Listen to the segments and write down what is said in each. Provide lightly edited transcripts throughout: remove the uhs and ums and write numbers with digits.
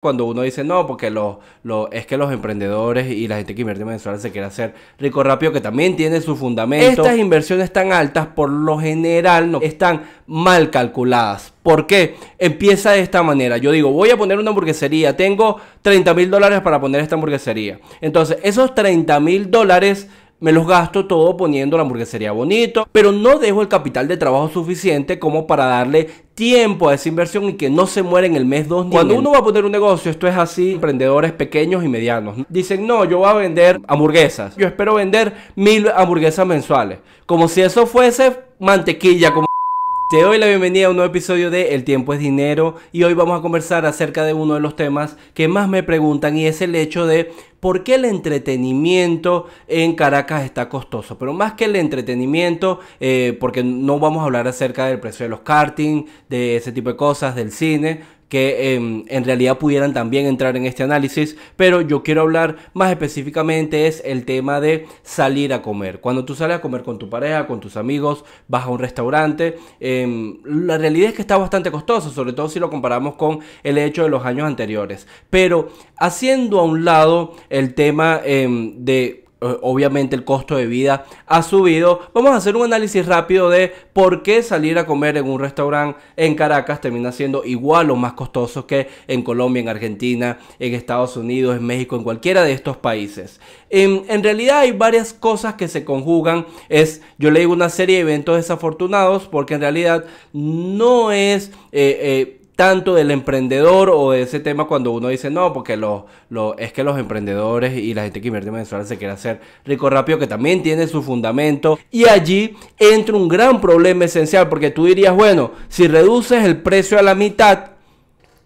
Cuando uno dice no, porque es que los emprendedores y la gente que invierte en Venezuela se quiere hacer rico rápido, que también tiene su fundamento. Estas inversiones tan altas, por lo general, no están mal calculadas. ¿Por qué? Empieza de esta manera. Yo digo, voy a poner una hamburguesería. Tengo $30.000 para poner esta hamburguesería. Entonces, esos $30.000 me los gasto todo poniendo la hamburguesería bonito, pero no dejo el capital de trabajo suficiente como para darle tiempo a esa inversión y que no se muera en el mes 2. Cuando uno va a poner un negocio, esto es así, emprendedores pequeños y medianos. Dicen, no, yo voy a vender hamburguesas. Yo espero vender 1.000 hamburguesas mensuales. Como si eso fuese mantequilla, como... Te doy la bienvenida a un nuevo episodio de El tiempo es dinero y hoy vamos a conversar acerca de uno de los temas que más me preguntan y es el hecho de por qué el entretenimiento en Caracas está costoso. Pero más que el entretenimiento, porque no vamos a hablar acerca del precio de los karting, de ese tipo de cosas, del cine, que en realidad pudieran también entrar en este análisis, pero yo quiero hablar más específicamente es el tema de salir a comer. Cuando tú sales a comer con tu pareja, con tus amigos, vas a un restaurante, la realidad es que está bastante costoso, sobre todo si lo comparamos con el hecho de los años anteriores. Pero haciendo a un lado el tema de... Obviamente el costo de vida ha subido. Vamos a hacer un análisis rápido de por qué salir a comer en un restaurante en Caracas termina siendo igual o más costoso que en Colombia, en Argentina, en Estados Unidos, en México, en cualquiera de estos países. En realidad hay varias cosas que se conjugan. Yo le digo una serie de eventos desafortunados porque en realidad no es... tanto del emprendedor o de ese tema cuando uno dice no, porque es que los emprendedores y la gente que invierte en Venezuela se quiere hacer rico rápido, que también tiene su fundamento. Y allí entra un gran problema esencial, porque tú dirías, bueno, si reduces el precio a la mitad,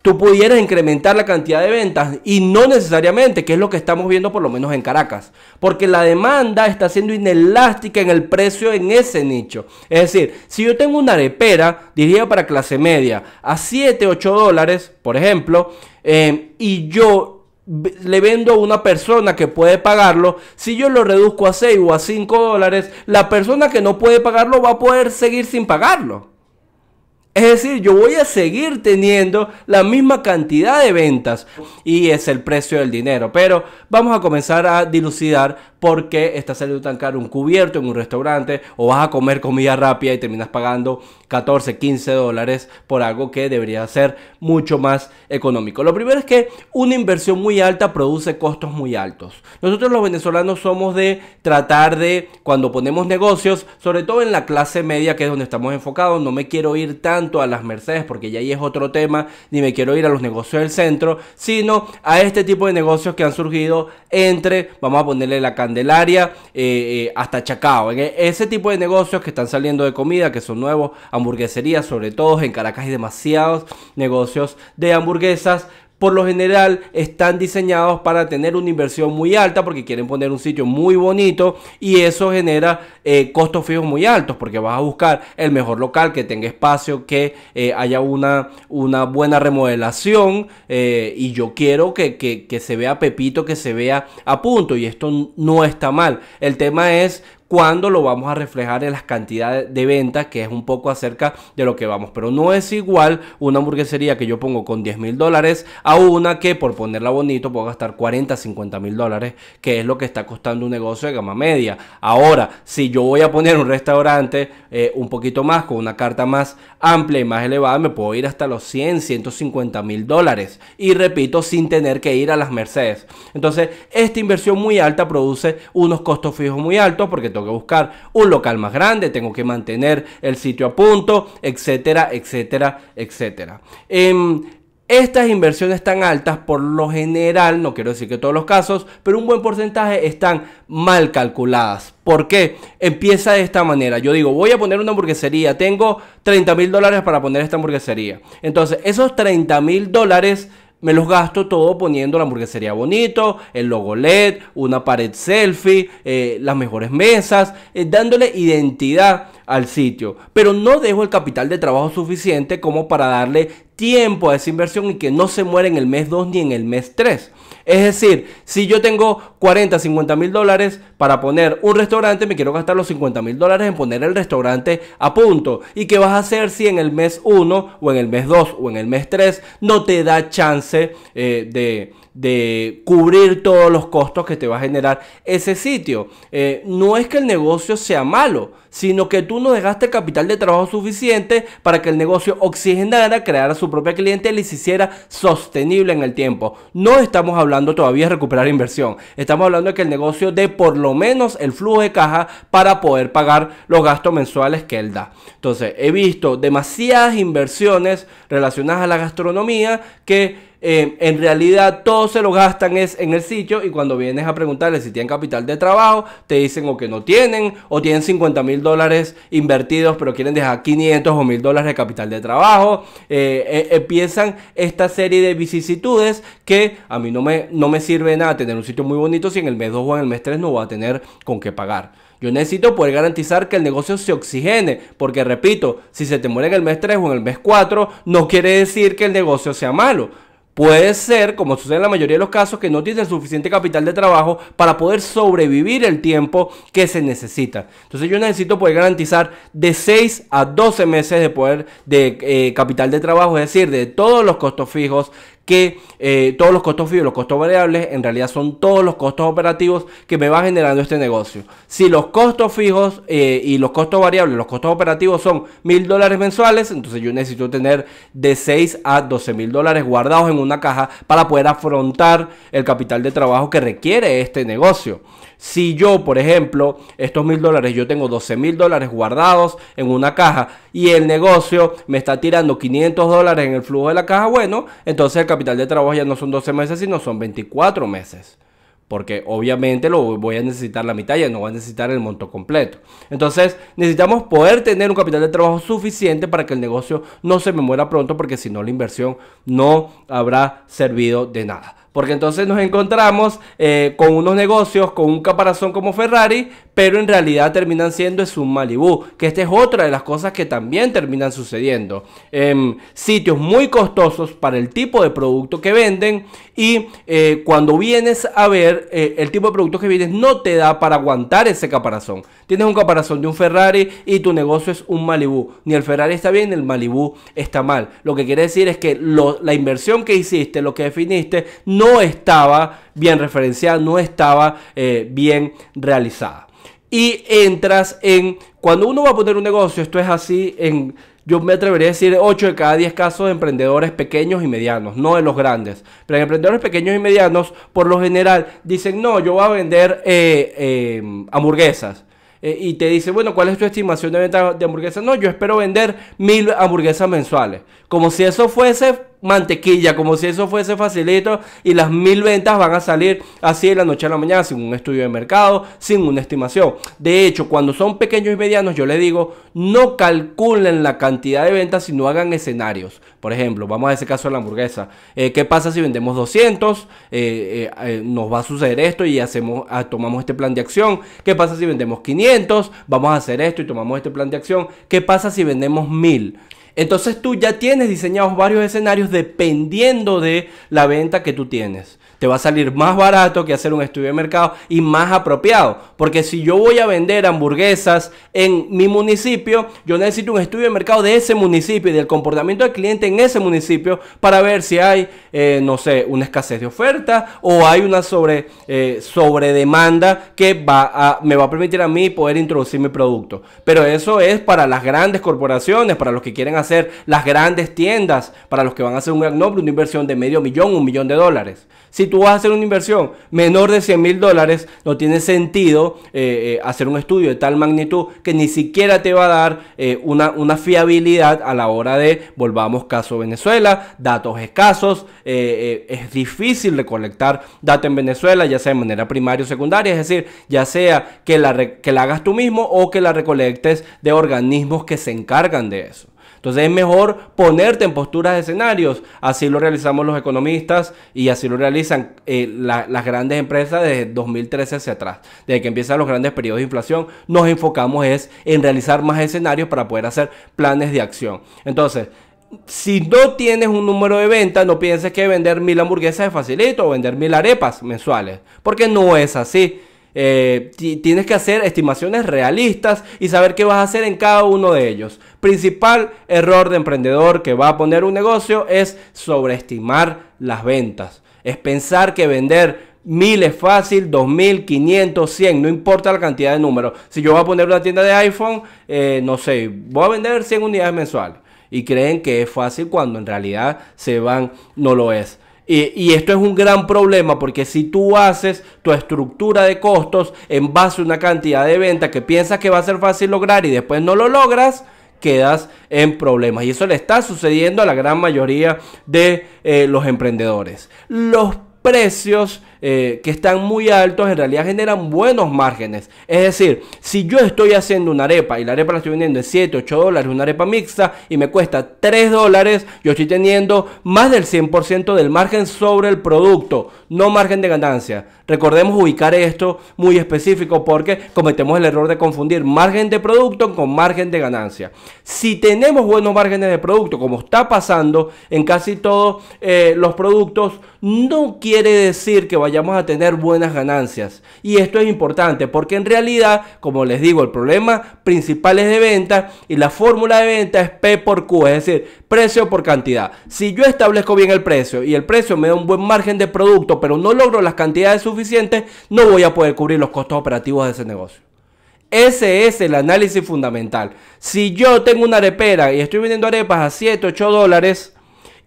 tú pudieras incrementar la cantidad de ventas y no necesariamente, que es lo que estamos viendo por lo menos en Caracas, porque la demanda está siendo inelástica en el precio en ese nicho. Es decir, si yo tengo una arepera, diría para clase media, a 7, 8 dólares, por ejemplo, y yo le vendo a una persona que puede pagarlo, si yo lo reduzco a 6 o a 5 dólares, la persona que no puede pagarlo va a poder seguir sin pagarlo. Es decir, yo voy a seguir teniendo la misma cantidad de ventas y es el precio del dinero. Pero vamos a comenzar a dilucidar por qué está saliendo tan caro un cubierto en un restaurante o vas a comer comida rápida y terminas pagando 14, 15 dólares por algo que debería ser mucho más económico. Lo primero es que una inversión muy alta produce costos muy altos. Nosotros los venezolanos somos de tratar de, cuando ponemos negocios, sobre todo en la clase media, que es donde estamos enfocados, no me quiero ir tanto a las Mercedes porque ya ahí es otro tema, ni me quiero ir a los negocios del centro, sino a este tipo de negocios que han surgido entre, vamos a ponerle la Candelaria hasta Chacao, ese tipo de negocios que están saliendo de comida, que son nuevos, hamburgueserías, sobre todo en Caracas hay demasiados negocios de hamburguesas. Por lo general están diseñados para tener una inversión muy alta porque quieren poner un sitio muy bonito y eso genera costos fijos muy altos porque vas a buscar el mejor local, que tenga espacio, que haya una buena remodelación y yo quiero que se vea pepito, que se vea a punto y esto no está mal. El tema es cuándo lo vamos a reflejar en las cantidades de ventas, que es un poco acerca de lo que vamos. Pero no es igual una hamburguesería que yo pongo con $10.000 a una que por ponerla bonito puedo gastar 40, $50.000, que es lo que está costando un negocio de gama media. Ahora, si yo voy a poner un restaurante un poquito más, con una carta más amplia y más elevada, me puedo ir hasta los 100, $150.000. Y repito, sin tener que ir a las Mercedes. Entonces, esta inversión muy alta produce unos costos fijos muy altos porque tengo que buscar un local más grande, tengo que mantener el sitio a punto, etcétera, etcétera, etcétera. Estas inversiones tan altas, por lo general, no quiero decir que todos los casos, pero un buen porcentaje están mal calculadas. ¿Por qué? Empieza de esta manera. Yo digo, voy a poner una hamburguesería, tengo $30.000 para poner esta hamburguesería. Entonces, esos $30.000 me los gasto todo poniendo la hamburguesería bonito, el logo LED, una pared selfie, las mejores mesas, dándole identidad al sitio. Pero no dejo el capital de trabajo suficiente como para darle tiempo a esa inversión y que no se muera en el mes 2 ni en el mes 3. Es decir, si yo tengo 40, 50 mil dólares para poner un restaurante, me quiero gastar los 50 mil dólares en poner el restaurante a punto. ¿Y qué vas a hacer si en el mes 1 o en el mes 2 o en el mes 3 no te da chance de cubrir todos los costos que te va a generar ese sitio? No es que el negocio sea malo, sino que tú no dejaste el capital de trabajo suficiente para que el negocio oxigenara, creara su propia clientela y se hiciera sostenible en el tiempo. No estamos hablando todavía de recuperar inversión, estamos hablando de que el negocio dé por lo menos el flujo de caja para poder pagar los gastos mensuales que él da. Entonces, he visto demasiadas inversiones relacionadas a la gastronomía que en realidad todos se lo gastan en el sitio, y cuando vienes a preguntarles si tienen capital de trabajo, te dicen o que no tienen, o tienen 50 mil dólares invertidos pero quieren dejar 500 o 1000 dólares de capital de trabajo. Empiezan esta serie de vicisitudes que a mí no me sirve de nada tener un sitio muy bonito si en el mes 2 o en el mes 3 no voy a tener con qué pagar. Yo necesito poder garantizar que el negocio se oxigene, porque repito, si se te muere en el mes 3 o en el mes 4, no quiere decir que el negocio sea malo. Puede ser, como sucede en la mayoría de los casos, que no tienes suficiente capital de trabajo para poder sobrevivir el tiempo que se necesita. Entonces yo necesito poder garantizar de 6 a 12 meses de capital de trabajo, es decir, de todos los costos fijos, que todos los costos fijos y los costos variables en realidad son todos los costos operativos que me va generando este negocio. Si los costos fijos y los costos variables, los costos operativos son 1000 dólares mensuales, entonces yo necesito tener de 6 a 12 mil dólares guardados en una caja para poder afrontar el capital de trabajo que requiere este negocio. Si yo, por ejemplo, estos 1000 dólares, yo tengo 12 mil dólares guardados en una caja y el negocio me está tirando 500 dólares en el flujo de la caja, bueno, entonces el capital de trabajo ya no son 12 meses, sino son 24 meses. Porque obviamente lo voy a necesitar la mitad, ya no voy a necesitar el monto completo. Entonces necesitamos poder tener un capital de trabajo suficiente para que el negocio no se me muera pronto, porque si no la inversión no habrá servido de nada. Porque entonces nos encontramos con unos negocios con un caparazón como Ferrari, pero en realidad terminan siendo un Malibu. Que esta es otra de las cosas que también terminan sucediendo. Sitios muy costosos para el tipo de producto que venden, y cuando vienes a ver el tipo de producto que vienes no te da para aguantar ese caparazón. Tienes un caparazón de un Ferrari y tu negocio es un Malibu. Ni el Ferrari está bien, ni el Malibu está mal. Lo que quiere decir es que la inversión que hiciste, lo que definiste, no estaba bien referenciada, no estaba bien realizada. Y entras cuando uno va a poner un negocio, esto es así yo me atrevería a decir 8 de cada 10 casos de emprendedores pequeños y medianos, no de los grandes. Pero en emprendedores pequeños y medianos, por lo general, dicen, no, yo voy a vender hamburguesas. Y te dice, bueno, ¿cuál es tu estimación de venta de hamburguesas? No, yo espero vender 1000 hamburguesas mensuales. Como si eso fuese mantequilla, como si eso fuese facilito, y las 1000 ventas van a salir así de la noche a la mañana, sin un estudio de mercado, sin una estimación. De hecho, cuando son pequeños y medianos, yo les digo, no calculen la cantidad de ventas, sino hagan escenarios. Por ejemplo, vamos a ese caso de la hamburguesa. ¿Qué pasa si vendemos 200? Nos va a suceder esto y tomamos este plan de acción. ¿Qué pasa si vendemos 500? Vamos a hacer esto y tomamos este plan de acción. ¿Qué pasa si vendemos 1000? Entonces tú ya tienes diseñados varios escenarios dependiendo de la venta que tú tienes. Te va a salir más barato que hacer un estudio de mercado y más apropiado. Porque si yo voy a vender hamburguesas en mi municipio, yo necesito un estudio de mercado de ese municipio y del comportamiento del cliente en ese municipio para ver si hay, no sé, una escasez de oferta o hay una sobredemanda que me va a permitir a mí poder introducir mi producto. Pero eso es para las grandes corporaciones, para los que quieren hacer las grandes tiendas, para los que van a hacer un gran nombre, una inversión de $500,000, $1 millón. Si tú vas a hacer una inversión menor de $100,000, no tiene sentido hacer un estudio de tal magnitud que ni siquiera te va a dar una fiabilidad a la hora de, volvamos caso Venezuela, datos escasos. Es difícil recolectar data en Venezuela, ya sea de manera primaria o secundaria, es decir, ya sea que la hagas tú mismo o que la recolectes de organismos que se encargan de eso. Entonces es mejor ponerte en posturas de escenarios. Así lo realizamos los economistas y así lo realizan las grandes empresas desde 2013 hacia atrás. Desde que empiezan los grandes periodos de inflación, nos enfocamos en realizar más escenarios para poder hacer planes de acción. Entonces, Si no tienes un número de venta, no pienses que vender 1000 hamburguesas es facilito o vender 1000 arepas mensuales, porque no es así. Tienes que hacer estimaciones realistas y saber qué vas a hacer en cada uno de ellos. Principal error de emprendedor que va a poner un negocio es sobreestimar las ventas. Es pensar que vender 1000 es fácil, 2000, 500, 100, no importa la cantidad de números. Si yo voy a poner una tienda de iPhone, no sé, voy a vender 100 unidades mensuales. Y creen que es fácil cuando en realidad no lo es. Y esto es un gran problema porque si tú haces tu estructura de costos en base a una cantidad de ventas que piensas que va a ser fácil lograr y después no lo logras, quedas en problemas. Y eso le está sucediendo a la gran mayoría de los emprendedores. Los precios que están muy altos en realidad generan buenos márgenes. Es decir, si yo estoy haciendo una arepa y la arepa la estoy vendiendo en 7, 8 dólares, una arepa mixta y me cuesta 3 dólares, yo estoy teniendo más del 100% del margen sobre el producto, no margen de ganancia. Recordemos ubicar esto muy específico porque cometemos el error de confundir margen de producto con margen de ganancia. Si tenemos buenos márgenes de producto, como está pasando en casi todos los productos, no quiere decir que vayamos a tener buenas ganancias. Y esto es importante porque en realidad, como les digo, el problema principal es de venta y la fórmula de venta es P por Q, es decir, precio por cantidad. Si yo establezco bien el precio y el precio me da un buen margen de producto, pero no logro las cantidades suficientes, no voy a poder cubrir los costos operativos de ese negocio. Ese es el análisis fundamental. Si yo tengo una arepera y estoy vendiendo arepas a 7, 8 dólares,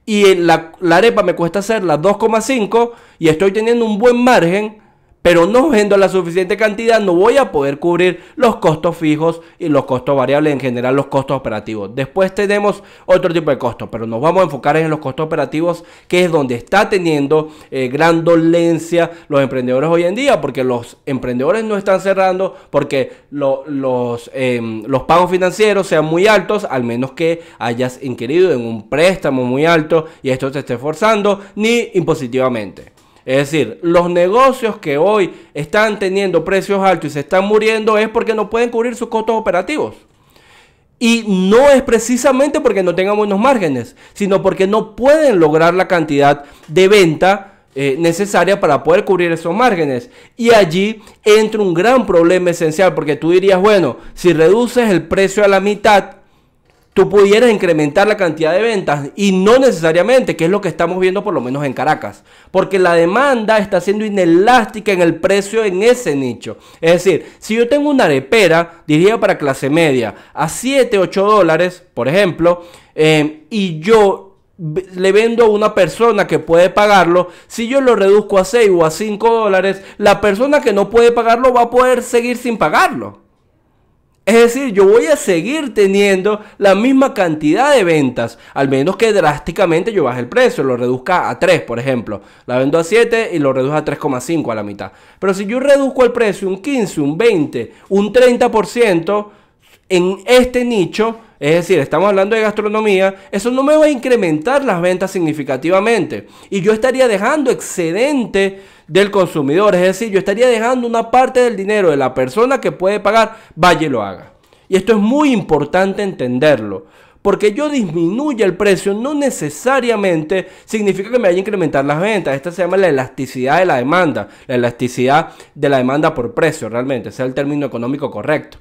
y la arepa me cuesta hacerla 2,5 y estoy teniendo un buen margen, pero no vendo la suficiente cantidad, no voy a poder cubrir los costos fijos y los costos variables, en general los costos operativos. Después tenemos otro tipo de costos, pero nos vamos a enfocar en los costos operativos, que es donde está teniendo gran dolencia los emprendedores hoy en día, porque los emprendedores no están cerrando porque los pagos financieros sean muy altos, al menos que hayas inquirido en un préstamo muy alto y esto te esté forzando, ni impositivamente. Es decir, los negocios que hoy están teniendo precios altos y se están muriendo es porque no pueden cubrir sus costos operativos. Y no es precisamente porque no tengan buenos márgenes, sino porque no pueden lograr la cantidad de venta necesaria para poder cubrir esos márgenes. Y allí entra un gran problema esencial, porque tú dirías, bueno, si reduces el precio a la mitad, tú pudieras incrementar la cantidad de ventas, y no necesariamente, que es lo que estamos viendo por lo menos en Caracas, porque la demanda está siendo inelástica en el precio en ese nicho. Es decir, si yo tengo una arepera, diría para clase media, a 7, 8 dólares, por ejemplo, y yo le vendo a una persona que puede pagarlo, si yo lo reduzco a 6 o a 5 dólares, la persona que no puede pagarlo va a poder seguir sin pagarlo. Es decir, yo voy a seguir teniendo la misma cantidad de ventas, al menos que drásticamente yo baje el precio, lo reduzca a 3, por ejemplo. La vendo a 7 y lo reduzco a 3,5 a la mitad. Pero si yo reduzco el precio un 15, un 20, un 30% en este nicho, es decir, estamos hablando de gastronomía, eso no me va a incrementar las ventas significativamente. Y yo estaría dejando excedente del consumidor, es decir, yo estaría dejando una parte del dinero de la persona que puede pagar, vaya y lo haga. Y esto es muy importante entenderlo, porque yo disminuya el precio no necesariamente significa que me vaya a incrementar las ventas. Esta se llama la elasticidad de la demanda, la elasticidad de la demanda por precio, realmente, ese es el término económico correcto.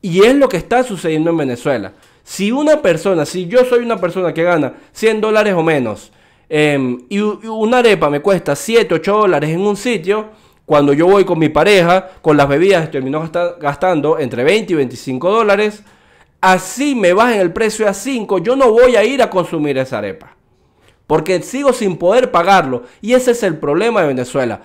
Y es lo que está sucediendo en Venezuela. Si yo soy una persona que gana 100 dólares o menos, y una arepa me cuesta 7, 8 dólares en un sitio, cuando yo voy con mi pareja, con las bebidas, termino gastando entre 20 y 25 dólares, así me bajen el precio a 5, yo no voy a ir a consumir esa arepa, porque sigo sin poder pagarlo. Y ese es el problema de Venezuela,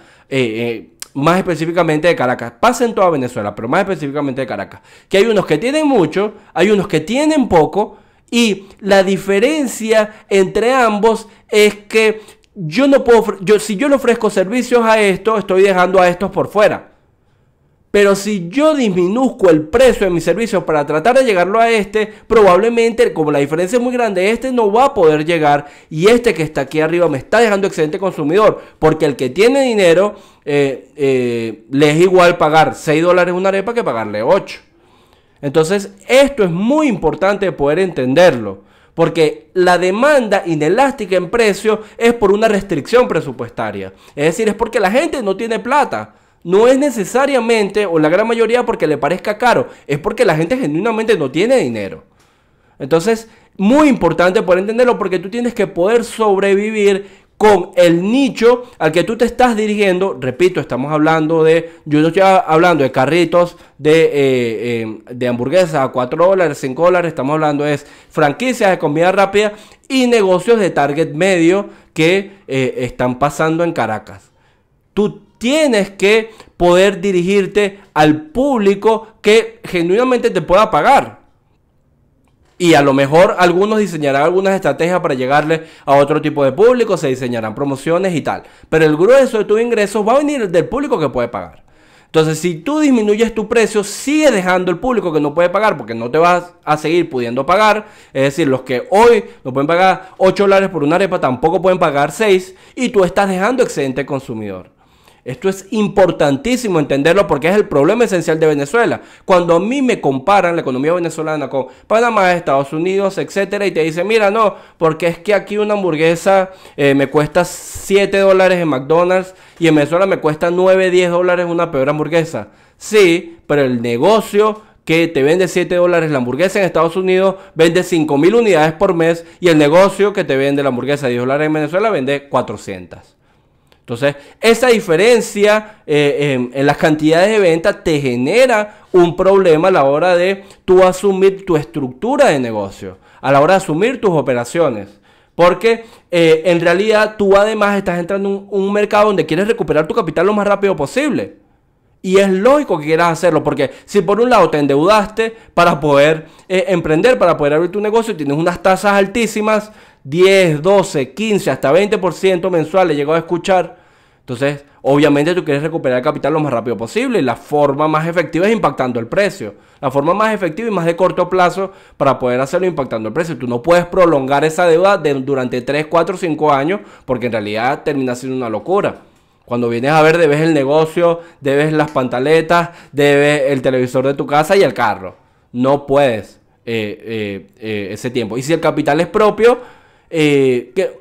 más específicamente de Caracas. Pasa en toda Venezuela, pero más específicamente de Caracas, que hay unos que tienen mucho, hay unos que tienen poco, y la diferencia entre ambos es que si yo le ofrezco servicios a estos, estoy dejando a estos por fuera. Pero si yo disminuzco el precio de mis servicios para tratar de llegarlo a este, probablemente, como la diferencia es muy grande, este no va a poder llegar, y este que está aquí arriba me está dejando excelente consumidor, porque el que tiene dinero le es igual pagar 6 dólares una arepa que pagarle 8. Entonces esto es muy importante de poder entenderlo, Porque la demanda inelástica en precio es por una restricción presupuestaria. Es decir, es porque la gente no tiene plata. No es necesariamente, o la gran mayoría, porque le parezca caro. Es porque la gente genuinamente no tiene dinero. Entonces, muy importante poder entenderlo, porque tú tienes que poder sobrevivir con el nicho al que tú te estás dirigiendo. Repito, estamos hablando de, yo no estoy hablando de carritos de hamburguesas a $4, $5, estamos hablando de franquicias de comida rápida y negocios de target medio que están pasando en Caracas. Tú tienes que poder dirigirte al público que genuinamente te pueda pagar. Y a lo mejor algunos diseñarán algunas estrategias para llegarle a otro tipo de público, se diseñarán promociones y tal. Pero el grueso de tus ingresos va a venir del público que puede pagar. Entonces, si tú disminuyes tu precio, sigue dejando el público que no puede pagar, porque no te vas a seguir pudiendo pagar. Es decir, los que hoy no pueden pagar $8 por una arepa, tampoco pueden pagar 6, y tú estás dejando excedente consumidor. Esto es importantísimo entenderlo, porque es el problema esencial de Venezuela. Cuando a mí me comparan la economía venezolana con Panamá, Estados Unidos, etcétera, y te dicen, mira, no, porque es que aquí una hamburguesa me cuesta $7 en McDonald's y en Venezuela me cuesta $9, $10 una peor hamburguesa. Sí, pero el negocio que te vende $7 la hamburguesa en Estados Unidos vende 5.000 unidades por mes, y el negocio que te vende la hamburguesa de $10 en Venezuela vende 400. Entonces, esa diferencia en las cantidades de venta te genera un problema a la hora de tú asumir tu estructura de negocio, a la hora de asumir tus operaciones. Porque en realidad tú además estás entrando en un mercado donde quieres recuperar tu capital lo más rápido posible. Y es lógico que quieras hacerlo, porque si por un lado te endeudaste para poder emprender, para poder abrir tu negocio, tienes unas tasas altísimas, 10, 12, 15, hasta 20% mensuales, llegó a escuchar. Entonces, obviamente tú quieres recuperar el capital lo más rápido posible. Y la forma más efectiva es impactando el precio. La forma más efectiva y más de corto plazo para poder hacerlo impactando el precio. Tú no puedes prolongar esa deuda durante 3, 4, 5 años, porque en realidad termina siendo una locura. Cuando vienes a ver, debes el negocio, debes las pantaletas, debes el televisor de tu casa y el carro. No puedes ese tiempo. Y si el capital es propio,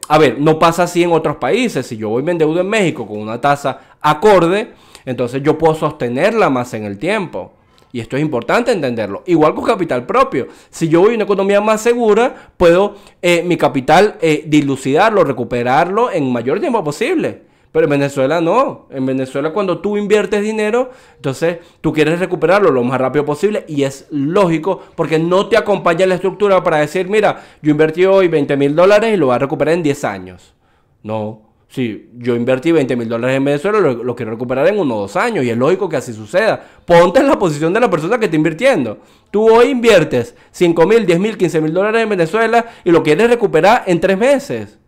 a ver, no pasa así en otros países. Si yo voy y me endeudo en México con una tasa acorde, entonces yo puedo sostenerla más en el tiempo. Y esto es importante entenderlo. Igual con capital propio. Si yo voy a una economía más segura, puedo mi capital dilucidarlo, recuperarlo en mayor tiempo posible. Pero en Venezuela no. En Venezuela, cuando tú inviertes dinero, entonces tú quieres recuperarlo lo más rápido posible, y es lógico porque no te acompaña la estructura para decir, mira, yo invertí hoy $20.000 y lo voy a recuperar en 10 años. No. Si yo invertí $20.000 en Venezuela, lo quiero recuperar en 1 o 2 años, y es lógico que así suceda. Ponte en la posición de la persona que está invirtiendo. Tú hoy inviertes $5.000, $10.000, $15.000 en Venezuela y lo quieres recuperar en 3 meses.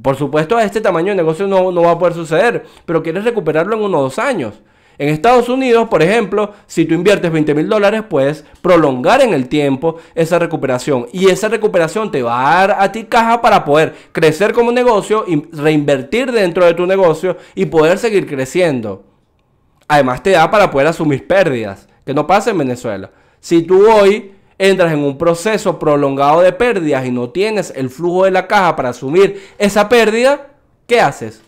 Por supuesto, a este tamaño de negocio no va a poder suceder, pero quieres recuperarlo en 1 o 2 años. En Estados Unidos, por ejemplo, si tú inviertes $20.000, puedes prolongar en el tiempo esa recuperación. Y esa recuperación te va a dar a ti caja para poder crecer como negocio y reinvertir dentro de tu negocio y poder seguir creciendo. Además, te da para poder asumir pérdidas, que no pasa en Venezuela. Si tú hoy entras en un proceso prolongado de pérdidas y no tienes el flujo de la caja para asumir esa pérdida, ¿qué haces?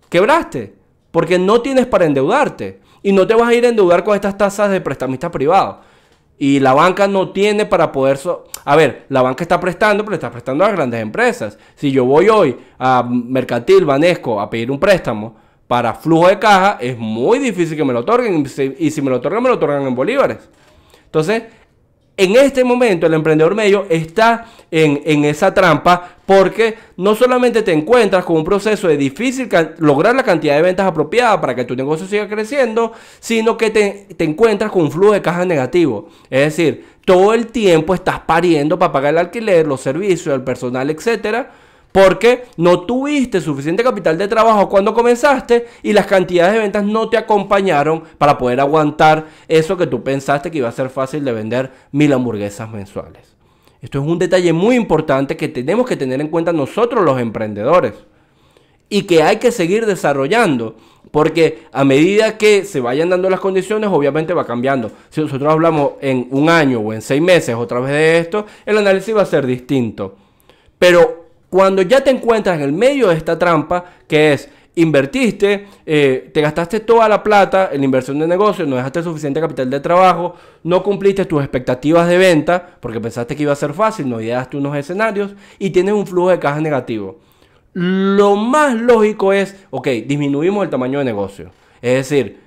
Quebraste, porque no tienes para endeudarte, y no te vas a ir a endeudar con estas tasas de prestamista privado. Y la banca no tiene para poder... A ver, la banca está prestando, pero está prestando a las grandes empresas. Si yo voy hoy a Mercantil, Banesco, a pedir un préstamo para flujo de caja, es muy difícil que me lo otorguen, y si me lo otorgan en bolívares. Entonces, en este momento el emprendedor medio está en esa trampa, porque no solamente te encuentras con un proceso de difícil lograr la cantidad de ventas apropiada para que tu negocio siga creciendo, sino que te encuentras con un flujo de caja negativo. Es decir, todo el tiempo estás pariendo para pagar el alquiler, los servicios, el personal, etcétera, porque no tuviste suficiente capital de trabajo cuando comenzaste y las cantidades de ventas no te acompañaron para poder aguantar eso que tú pensaste que iba a ser fácil de vender 1.000 hamburguesas mensuales. Esto es un detalle muy importante que tenemos que tener en cuenta nosotros los emprendedores. y que hay que seguir desarrollando. Porque a medida que se vayan dando las condiciones, obviamente va cambiando. Si nosotros hablamos en un año o en 6 meses otra vez de esto, el análisis va a ser distinto. Pero cuando ya te encuentras en el medio de esta trampa, que es invertiste, te gastaste toda la plata en la inversión de negocio, no dejaste suficiente capital de trabajo, no cumpliste tus expectativas de venta, porque pensaste que iba a ser fácil, no ideaste unos escenarios y tienes un flujo de caja negativo. Lo más lógico es, ok, disminuimos el tamaño de negocio. Es decir,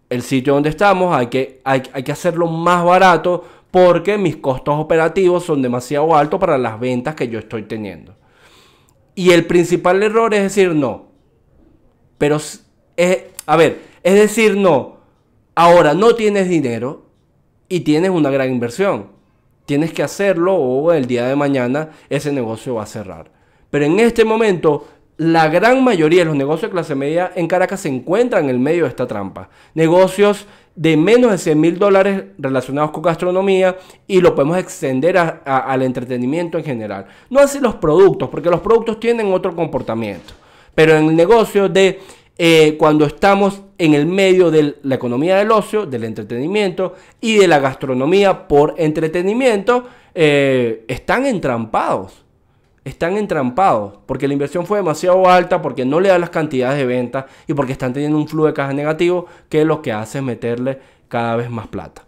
el sitio donde estamos hay que hacerlo más barato porque mis costos operativos son demasiado altos para las ventas que yo estoy teniendo. Y el principal error es decir no. Pero, es decir no. Ahora no tienes dinero y tienes una gran inversión. Tienes que hacerlo o el día de mañana ese negocio va a cerrar. Pero en este momento, la gran mayoría de los negocios de clase media en Caracas se encuentran en el medio de esta trampa. Negocios de menos de $100,000 relacionados con gastronomía y lo podemos extender al entretenimiento en general. No así los productos, porque los productos tienen otro comportamiento. Pero en el negocio de cuando estamos en el medio de la economía del ocio, del entretenimiento y de la gastronomía por entretenimiento, están entrampados. Están entrampados porque la inversión fue demasiado alta, porque no le dan las cantidades de ventas y porque están teniendo un flujo de caja negativo que lo que hace es meterle cada vez más plata.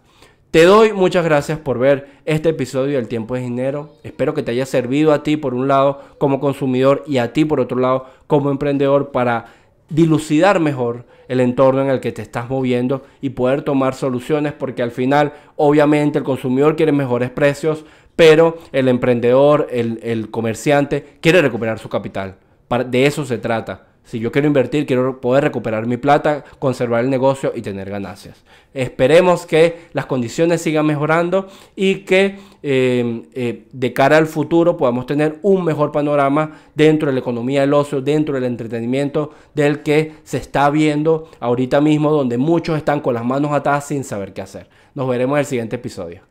Te doy muchas gracias por ver este episodio del Tiempo es Dinero. Espero que te haya servido a ti por un lado como consumidor y a ti por otro lado como emprendedor para dilucidar mejor el entorno en el que te estás moviendo y poder tomar soluciones, porque al final obviamente el consumidor quiere mejores precios, pero el emprendedor, el comerciante quiere recuperar su capital. De eso se trata. Si yo quiero invertir, quiero poder recuperar mi plata, conservar el negocio y tener ganancias. Esperemos que las condiciones sigan mejorando y que de cara al futuro podamos tener un mejor panorama dentro de la economía del ocio, dentro del entretenimiento del que se está viendo ahorita mismo, donde muchos están con las manos atadas sin saber qué hacer. Nos veremos en el siguiente episodio.